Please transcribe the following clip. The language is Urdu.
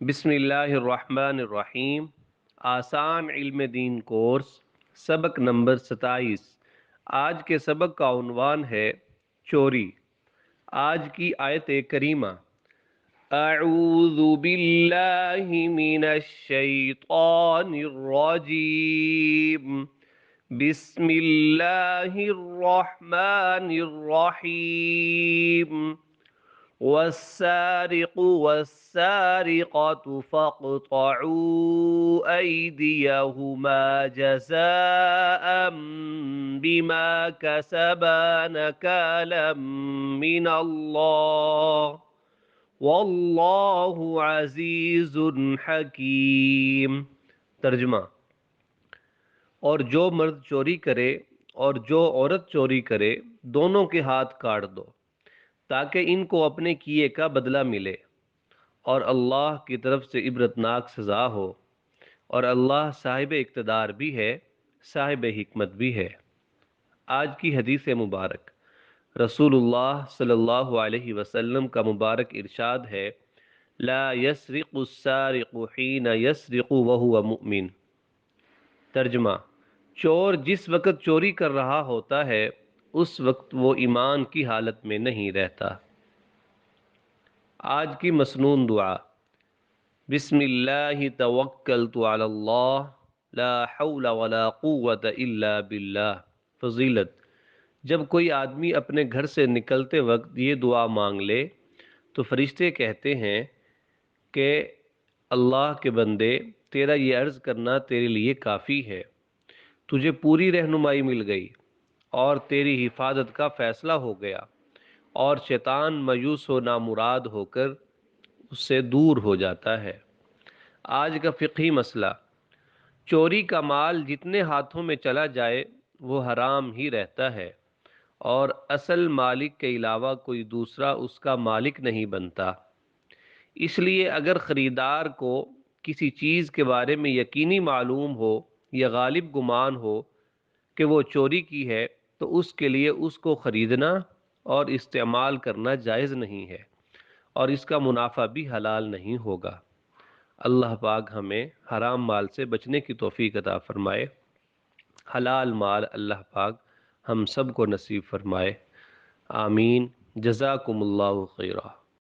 بسم اللہ الرحمن الرحیم۔ آسان علم دین کورس، سبق نمبر 27۔ آج کے سبق کا عنوان ہے چوری۔ آج کی آیت کریمہ: اعوذ باللہ من الشیطان الرجیم، بسم اللہ الرحمن الرحیم، والسارق والسارقة فاقطعوا أيديهما جزاء بما كسبا نكالا من الله واللہ عزیز حکیم۔ ترجمہ: اور جو مرد چوری کرے اور جو عورت چوری کرے، دونوں کے ہاتھ کاٹ دو تاکہ ان کو اپنے کیے کا بدلہ ملے، اور اللہ کی طرف سے عبرتناک سزا ہو، اور اللہ صاحب اقتدار بھی ہے، صاحب حکمت بھی ہے۔ آج کی حدیث مبارک: رسول اللہ صلی اللہ علیہ وسلم کا مبارک ارشاد ہے: لا يسرق السارق حين يسرق وهو مؤمن۔ ترجمہ: چور جس وقت چوری کر رہا ہوتا ہے اس وقت وہ ایمان کی حالت میں نہیں رہتا۔ آج کی مسنون دعا: بسم اللہ توکلت علی اللہ، لا حول ولا قوت الا باللہ۔ فضیلت: جب کوئی آدمی اپنے گھر سے نکلتے وقت یہ دعا مانگ لے تو فرشتے کہتے ہیں کہ اللہ کے بندے، تیرا یہ عرض کرنا تیرے لیے کافی ہے، تجھے پوری رہنمائی مل گئی اور تیری حفاظت کا فیصلہ ہو گیا، اور شیطان مایوس و نامراد ہو کر اس سے دور ہو جاتا ہے۔ آج کا فقہی مسئلہ: چوری کا مال جتنے ہاتھوں میں چلا جائے وہ حرام ہی رہتا ہے، اور اصل مالک کے علاوہ کوئی دوسرا اس کا مالک نہیں بنتا۔ اس لیے اگر خریدار کو کسی چیز کے بارے میں یقینی معلوم ہو یا غالب گمان ہو کہ وہ چوری کی ہے تو اس کے لیے اس کو خریدنا اور استعمال کرنا جائز نہیں ہے، اور اس کا منافع بھی حلال نہیں ہوگا۔ اللہ پاک ہمیں حرام مال سے بچنے کی توفیق عطا فرمائے، حلال مال اللہ پاک ہم سب کو نصیب فرمائے، آمین۔ جزاکم اللہ خیرہ۔